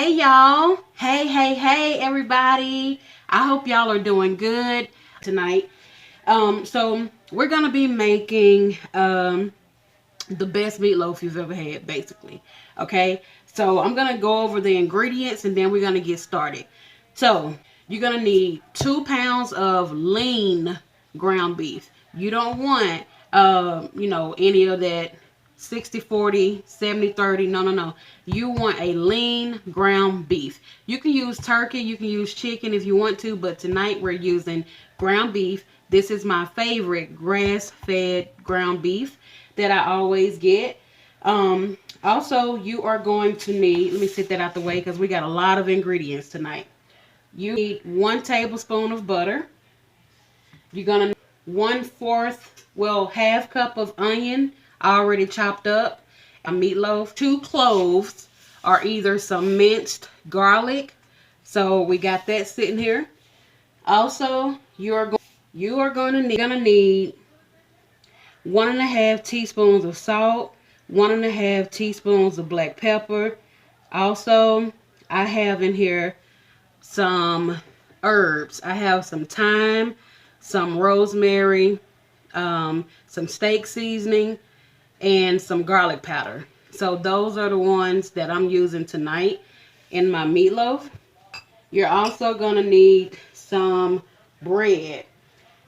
Hey y'all. Hey everybody. I hope y'all are doing good tonight. So we're gonna be making the best meatloaf you've ever had, basically. Okay. So I'm gonna go over the ingredients and then we're gonna get started. So you're gonna need 2 pounds of lean ground beef. You don't want any of that 60-40, 70-30. No. You want a lean ground beef. You can use turkey, you can use chicken if you want to, but tonight we're using ground beef. This is my favorite grass-fed ground beef that I always get. Also, you are going to need, let me set that out the way because we got a lot of ingredients tonight. You need 1 tablespoon of butter. You're going to need 1/4, half cup of onion already chopped up. A meatloaf, 2 cloves, or either some minced garlic. So we got that sitting here. Also, you are going to need 1.5 teaspoons of salt, 1.5 teaspoons of black pepper. Also, I have in here some herbs. I have some thyme, some rosemary, some steak seasoning, and some garlic powder. So those are the ones that I'm using tonight in my meatloaf. You're also going to need some bread.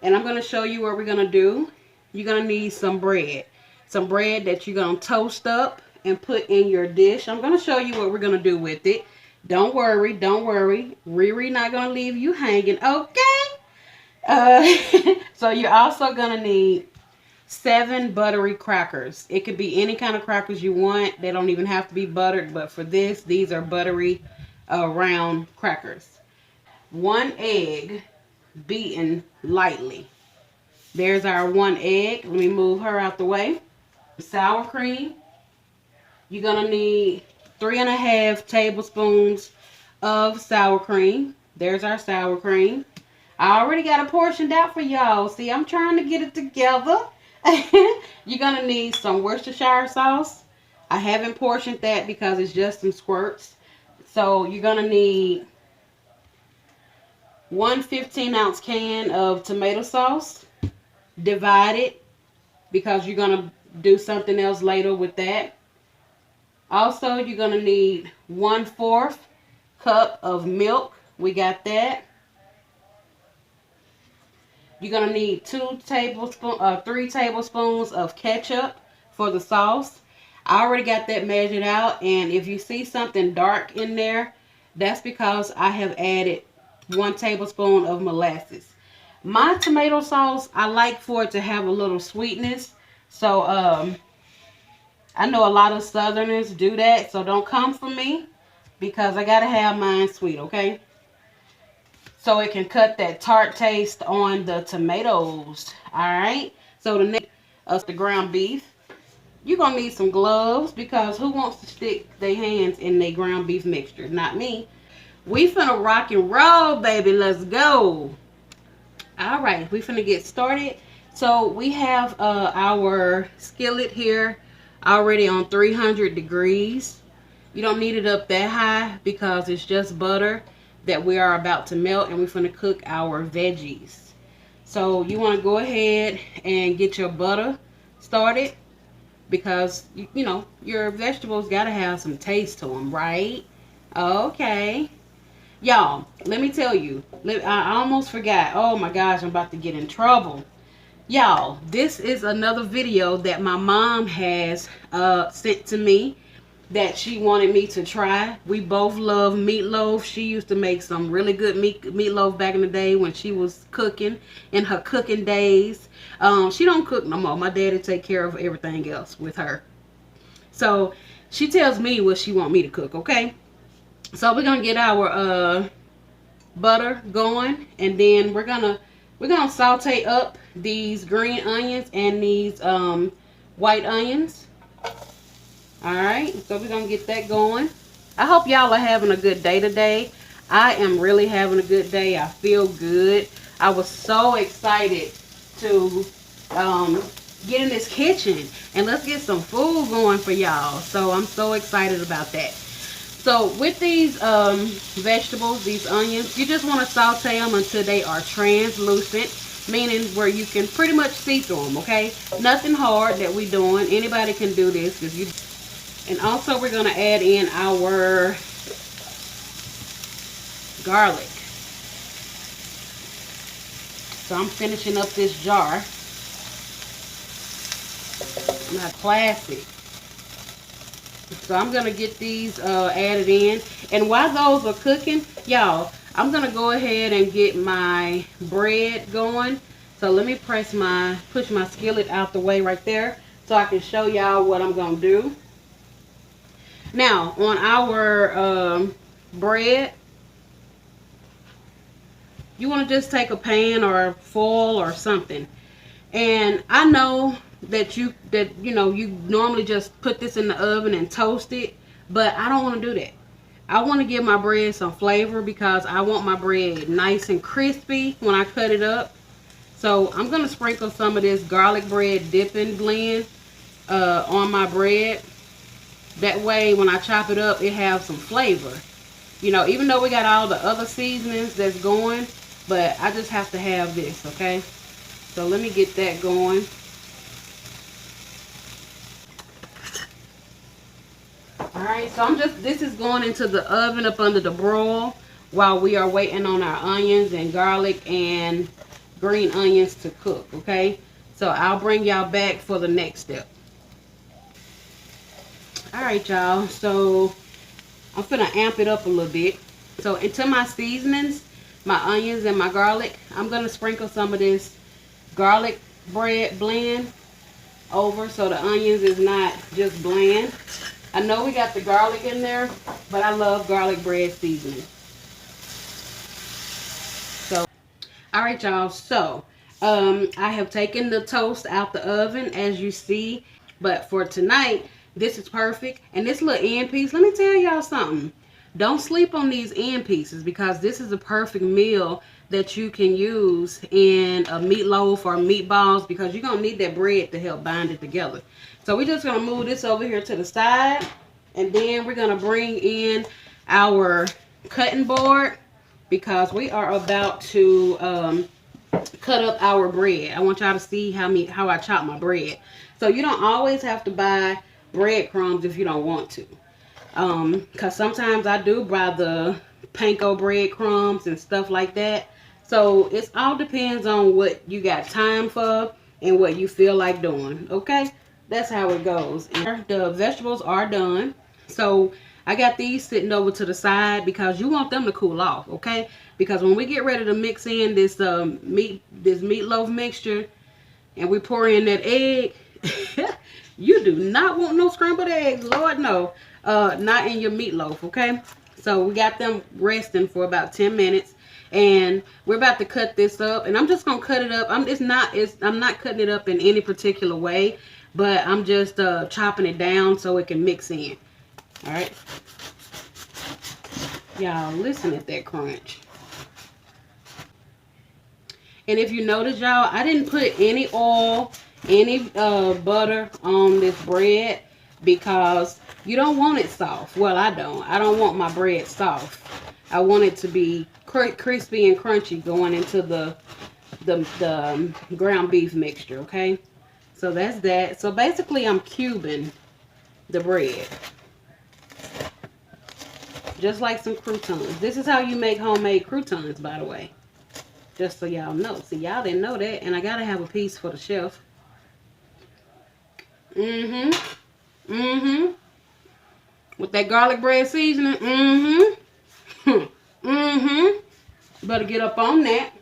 And I'm going to show you what we're going to do. You're going to need some bread. Some bread that you're going to toast up and put in your dish. I'm going to show you what we're going to do with it. Don't worry. Riri not going to leave you hanging, okay? So you're also going to need 7 buttery crackers. It could be any kind of crackers you want. They don't even have to be buttered, but for this, these are buttery round crackers. 1 egg beaten lightly. There's our 1 egg. Let me move her out the way. Sour cream. You're going to need 3.5 tablespoons of sour cream. There's our sour cream. I already got it portioned out for y'all. See, I'm trying to get it together. You're going to need some Worcestershire sauce. I haven't portioned that because it's just some squirts. So you're going to need 1 15-ounce can of tomato sauce. Divide it because you're going to do something else later with that. Also, you're going to need 1/4 cup of milk. We got that. You're going to need 3 tablespoons of ketchup for the sauce. I already got that measured out, and if you see something dark in there, that's because I have added 1 tablespoon of molasses. My tomato sauce, I like for it to have a little sweetness. So, I know a lot of Southerners do that, so don't come for me because I got to have mine sweet, okay? So it can cut that tart taste on the tomatoes. Alright. So the next is the ground beef. You're going to need some gloves because who wants to stick their hands in their ground beef mixture? Not me. We finna rock and roll, baby. Let's go. Alright. We finna get started. So we have our skillet here already on 300 degrees. You don't need it up that high because it's just butter that we are about to melt, and we're going to cook our veggies. So you want to go ahead and get your butter started because your vegetables got to have some taste to them, right? Okay, y'all, let me tell you, I almost forgot. Oh my gosh, I'm about to get in trouble. Y'all, this is another video that my mom has sent to me that she wanted me to try. We both love meatloaf. She used to make some really good meatloaf back in the day when she was cooking, in her cooking days. She don't cook no more. My daddy take care of everything else with her. So she tells me what she want me to cook, okay? So we're gonna get our butter going, and then we're gonna saute up these green onions and these white onions. Alright, so we're going to get that going. I hope y'all are having a good day today. I am really having a good day. I feel good. I was so excited to get in this kitchen and let's get some food going for y'all. So I'm so excited about that. So with these vegetables, these onions, you just want to saute them until they are translucent, meaning where you can pretty much see through them, okay? Nothing hard that we doing. Anybody can do this. And also we're going to add in our garlic. So I'm finishing up this jar. Not classic. So I'm going to get these added in. And while those are cooking, y'all, I'm going to go ahead and get my bread going. So let me push my skillet out the way right there so I can show y'all what I'm going to do. Now, on our bread, you want to just take a pan or foil or something. And I know that you normally just put this in the oven and toast it, but I don't want to do that. I want to give my bread some flavor because I want my bread nice and crispy when I cut it up. So I'm going to sprinkle some of this garlic bread dipping blend on my bread. That way when I chop it up, it has some flavor. You know, even though we got all the other seasonings that's going, but I just have to have this, okay? So let me get that going. Alright, so this is going into the oven up under the broil while we are waiting on our onions and garlic and green onions to cook, okay? So I'll bring y'all back for the next step. Alright, y'all, so I'm finna amp it up a little bit. So into my seasonings, my onions and my garlic, I'm gonna sprinkle some of this garlic bread blend over so the onions is not just bland. I know we got the garlic in there, but I love garlic bread seasoning. So, alright y'all, so I have taken the toast out the oven as you see, but for tonight, this is perfect. And this little end piece, let me tell y'all something. Don't sleep on these end pieces because this is a perfect meal that you can use in a meatloaf or meatballs because you're going to need that bread to help bind it together. So we're just going to move this over here to the side. And then we're going to bring in our cutting board because we are about to cut up our bread. I want y'all to see how I chop my bread. So you don't always have to buy breadcrumbs if you don't want to. Because sometimes I do buy the panko breadcrumbs and stuff like that. So it all depends on what you got time for and what you feel like doing. Okay, that's how it goes. And the vegetables are done. So I got these sitting over to the side because you want them to cool off. Okay, because when we get ready to mix in this meatloaf mixture and we pour in that egg, you do not want no scrambled eggs. Lord, no. Not in your meatloaf, okay? So we got them resting for about 10 minutes. And we're about to cut this up. And I'm just going to cut it up. I'm not cutting it up in any particular way. But I'm just chopping it down so it can mix in. Alright? Y'all, listen at that crunch. And if you notice, y'all, I didn't put any oil, any butter on this bread because you don't want it soft. Well, I don't. I don't want my bread soft. I want it to be crispy and crunchy going into the ground beef mixture, okay? So that's that. So basically, I'm cubing the bread. Just like some croutons. This is how you make homemade croutons, by the way. Just so y'all know. See, y'all didn't know that. And I got to have a piece for the chef. With that garlic bread seasoning. Better get up on that.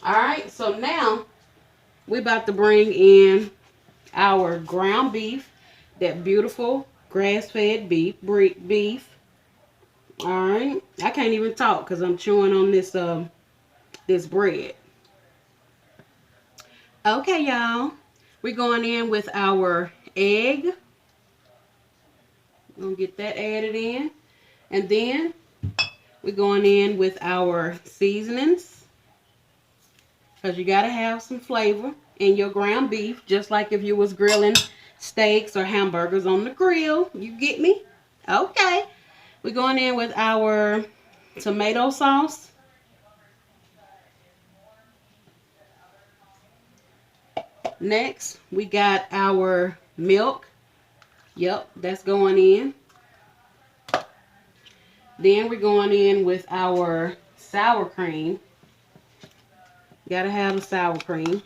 Alright, so now we're about to bring in our ground beef. That beautiful grass-fed beef. Alright. I can't even talk because I'm chewing on this this bread. Okay, y'all. We're going in with our egg. We're going to get that added in. And then we're going in with our seasonings. Because you got to have some flavor in your ground beef. Just like if you was grilling steaks or hamburgers on the grill. You get me? Okay. We're going in with our tomato sauce. Next, we got our milk. Yep, that's going in. Then we're going in with our sour cream. Gotta have the sour cream.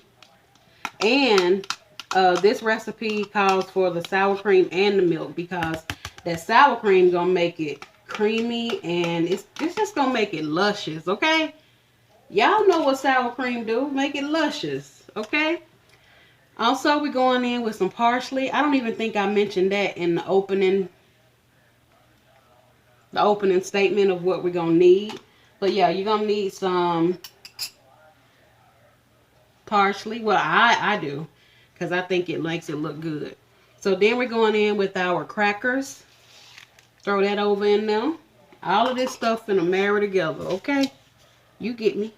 And this recipe calls for the sour cream and the milk because that sour cream gonna make it creamy and it's just gonna make it luscious, okay? Y'all know what sour cream do, make it luscious, okay? Also, we're going in with some parsley. I don't even think I mentioned that in the opening statement of what we're gonna need. But yeah, you're gonna need some parsley. Well, I do, because I think it makes it look good. So then we're going in with our crackers. Throw that over in there. All of this stuff finna marry together, okay? You get me.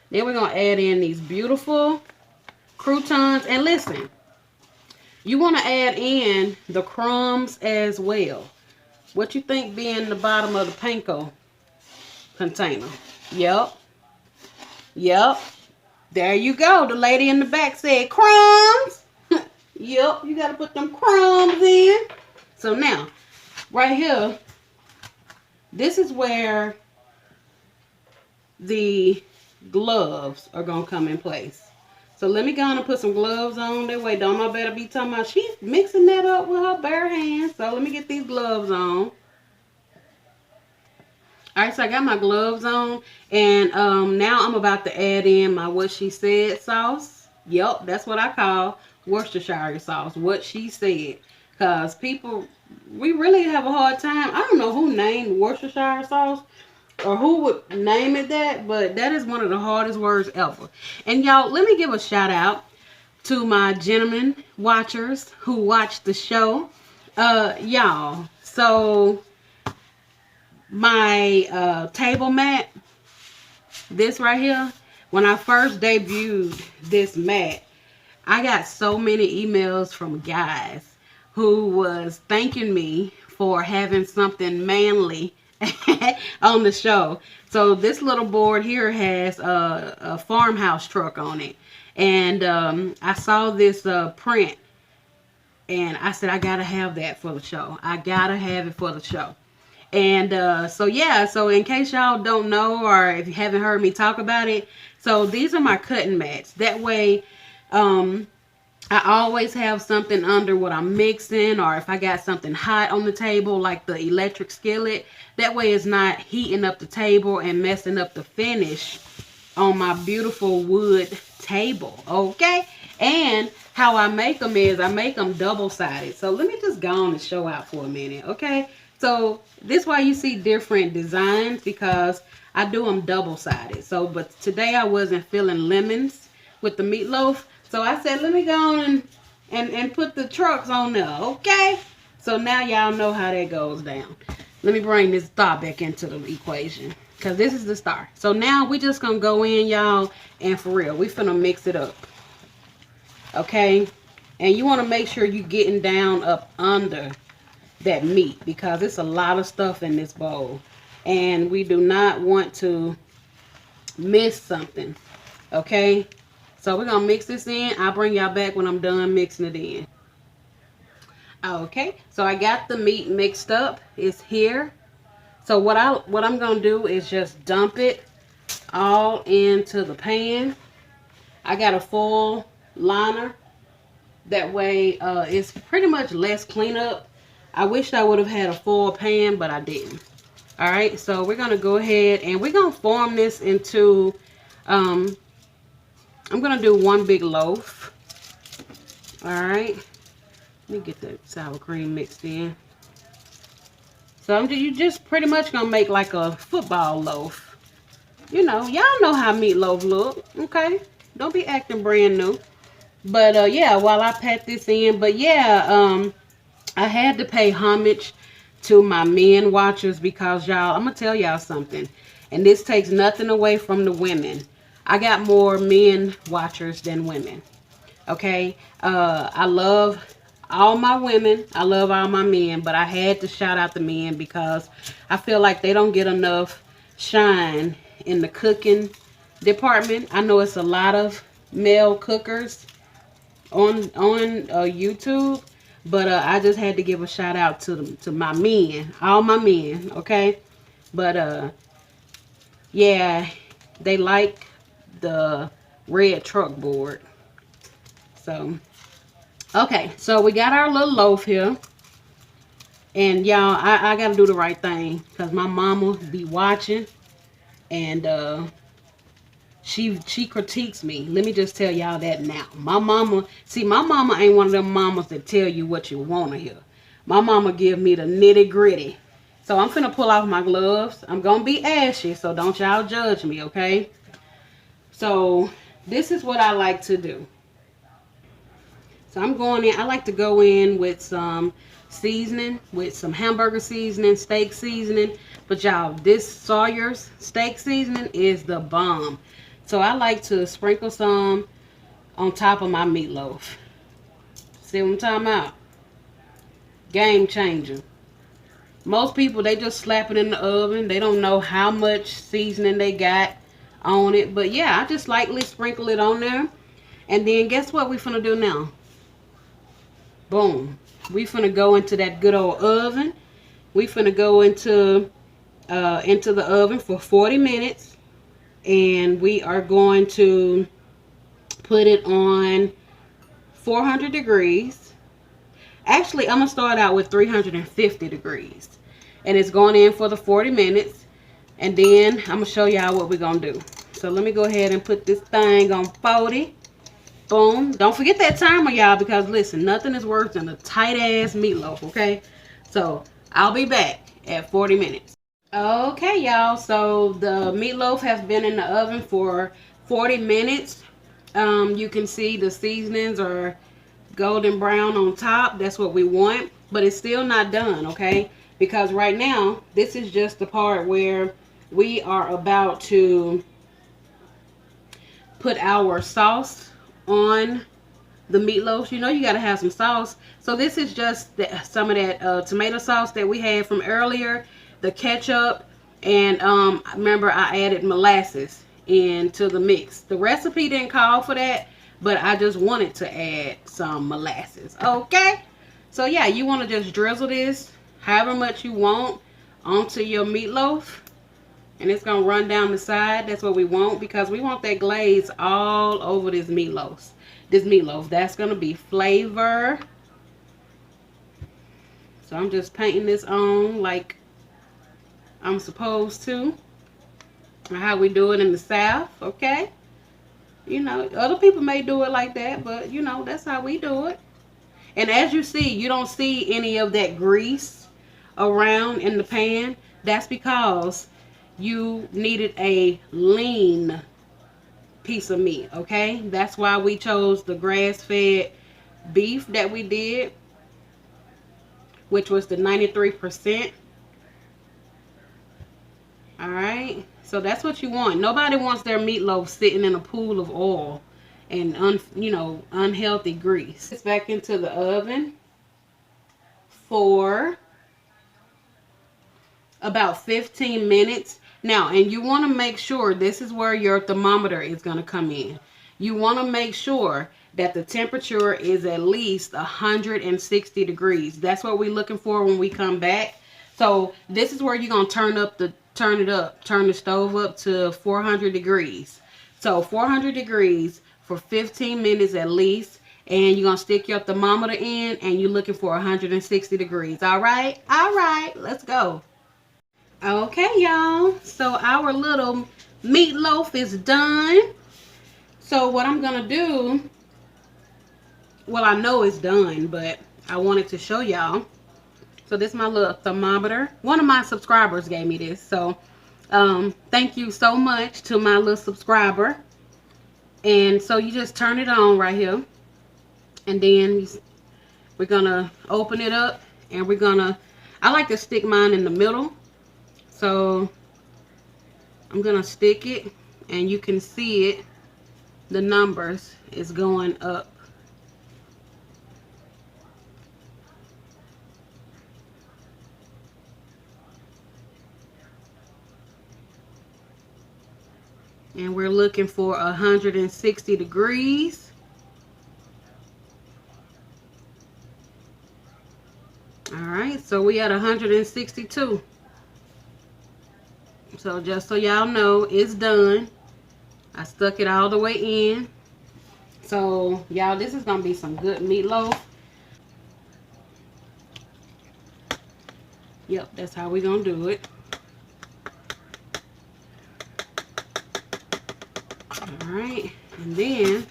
Then we're gonna add in these beautiful croutons. And listen, you want to add in the crumbs as well. What you think being the bottom of the panko container? Yep. Yep. There you go. The lady in the back said crumbs. Yep. You got to put them crumbs in. So now, right here, this is where the gloves are going to come in place. So let me go on and put some gloves on. That way don't nobody be talking about she's mixing that up with her bare hands. So let me get these gloves on. Alright, so I got my gloves on. And now I'm about to add in my What She Said sauce. Yep, that's what I call Worcestershire sauce. What She Said. Because people, we really have a hard time. I don't know who named Worcestershire sauce. Or who would name it that, but that is one of the hardest words ever. And y'all, let me give a shout out to my gentlemen watchers who watch the show. Y'all, so my table mat, this right here, when I first debuted this mat, I got so many emails from guys who was thanking me for having something manly on the show. So this little board here has a farmhouse truck on it. And I saw this print. And I said, I got to have that for the show. I got to have it for the show. And so yeah, so in case y'all don't know or if you haven't heard me talk about it. So these are my cutting mats. That way, I always have something under what I'm mixing, or if I got something hot on the table, like the electric skillet, that way it's not heating up the table and messing up the finish on my beautiful wood table, okay? And how I make them is I make them double-sided. So let me just go on and show out for a minute, okay? So this is why you see different designs, because I do them double-sided. So, but today I wasn't feeling lemons with the meatloaf. So I said, let me go on and put the trucks on there, okay? So now y'all know how that goes down. Let me bring this star back into the equation, because this is the star. So now we just going to go in, y'all, and for real, we finna mix it up, okay? And you want to make sure you getting down up under that meat, because it's a lot of stuff in this bowl. And we do not want to miss something, okay? So we're going to mix this in. I'll bring y'all back when I'm done mixing it in. Okay, so I got the meat mixed up. It's here. So what I'm going to do is just dump it all into the pan. I got a foil liner. That way it's pretty much less cleanup. I wish I would have had a foil pan, but I didn't. Alright, so we're going to go ahead and we're going to form this into... I'm going to do one big loaf. Alright. Let me get the sour cream mixed in. So you just pretty much going to make like a football loaf. You know, y'all know how meatloaf look. Okay. Don't be acting brand new. But yeah, while I pat this in. But yeah, I had to pay homage to my men watchers, because y'all, I'm going to tell y'all something. And this takes nothing away from the women. I got more men watchers than women. Okay. I love all my women. I love all my men, but I had to shout out the men because I feel like they don't get enough shine in the cooking department. I know it's a lot of male cookers on YouTube, but I just had to give a shout out to my men, all my men, okay? But yeah, they like the red truck board. So okay, so we got our little loaf here. And y'all, I gotta do the right thing because my mama be watching, and she critiques me. Let me just tell y'all that now. My mama, see, my mama ain't one of them mamas that tell you what you want to hear. My mama give me the nitty gritty. So I'm finna pull off my gloves. I'm gonna be ashy, so don't y'all judge me, okay? So this is what I like to do. So I'm going in. I like to go in with some seasoning, with some hamburger seasoning, steak seasoning. But y'all, this Sawyer's steak seasoning is the bomb. So I like to sprinkle some on top of my meatloaf. See what I'm talking about? Game changer. Most people, they just slap it in the oven. They don't know how much seasoning they got on it. But yeah, I just lightly sprinkle it on there. And then guess what we finna do now? Boom. We finna go into that good old oven. We finna go into the oven for 40 minutes. And we are going to put it on 400 degrees. Actually, I'm going to start out with 350 degrees. And it's going in for the 40 minutes. And then I'm going to show y'all what we're going to do. So let me go ahead and put this thing on 40. Boom. Don't forget that timer, y'all, because listen, nothing is worse than a tight ass meatloaf, okay? So I'll be back at 40 minutes. Okay, y'all, so the meatloaf has been in the oven for 40 minutes. You can see the seasonings are golden brown on top. That's what we want, but it's still not done, okay? Because right now, this is just the part where we are about to put our sauce on the meatloaf. You know you got to have some sauce. So this is just some of that tomato sauce that we had from earlier, the ketchup, and remember I added molasses into the mix. The recipe didn't call for that, but I just wanted to add some molasses. Okay, so yeah, you want to just drizzle this however much you want onto your meatloaf. And it's going to run down the side. That's what we want because we want that glaze all over this meatloaf. That's going to be flavor. So I'm just painting this on like I'm supposed to. How we do it in the South, okay? You know, other people may do it like that, but you know, that's how we do it. And as you see, you don't see any of that grease around in the pan. That's because you needed a lean piece of meat, okay? That's why we chose the grass-fed beef that we did, which was the 93%. All right, so that's what you want. Nobody wants their meatloaf sitting in a pool of oil and unhealthy grease. It's back into the oven for about 15 minutes. Now, and you want to make sure, this is where your thermometer is going to come in. You want to make sure that the temperature is at least 160 degrees. That's what we're looking for when we come back. So this is where you're going to turn the stove up to 400 degrees. So 400 degrees for 15 minutes at least. And you're going to stick your thermometer in and you're looking for 160 degrees. All right? All right. Let's go. Okay, y'all. So our little meatloaf is done. So what I'm going to do, well, I know it's done, but I wanted to show y'all. So this is my little thermometer. One of my subscribers gave me this. So thank you so much to my little subscriber. And so you just turn it on right here. And then we're going to open it up. And we're going to, I like to stick mine in the middle. So I'm going to stick it. And you can see it. The numbers is going up. And we're looking for 160 degrees. Alright, so we at 162. So just so y'all know, it's done. I stuck it all the way in. So y'all, this is gonna be some good meatloaf. Yep, that's how we're gonna do it. Alright, and then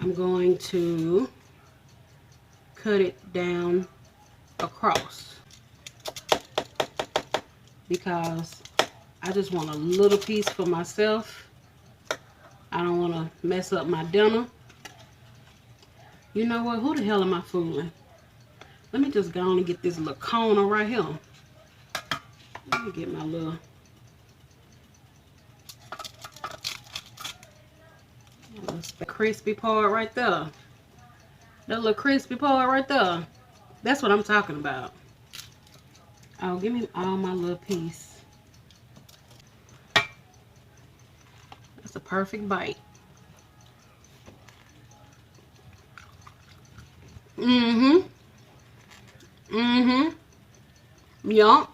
I'm going to cut it down across because I just want a little piece for myself. I don't want to mess up my dinner. You know what? Who the hell am I fooling? Let me just go on and get this little corner right here. Let me get my little... That's the crispy part right there. That little crispy part right there. That's what I'm talking about. Oh, give me all my little piece. That's a perfect bite. Mm-hmm. Mm-hmm. Yup.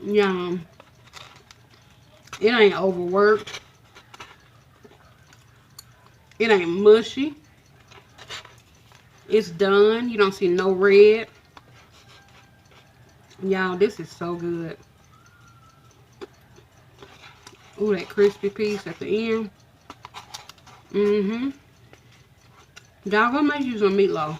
Yum. It ain't overworked. It ain't mushy. It's done. You don't see no red. Y'all, this is so good. Ooh, that crispy piece at the end. Mm-hmm. Y'all, go make you some meatloaf.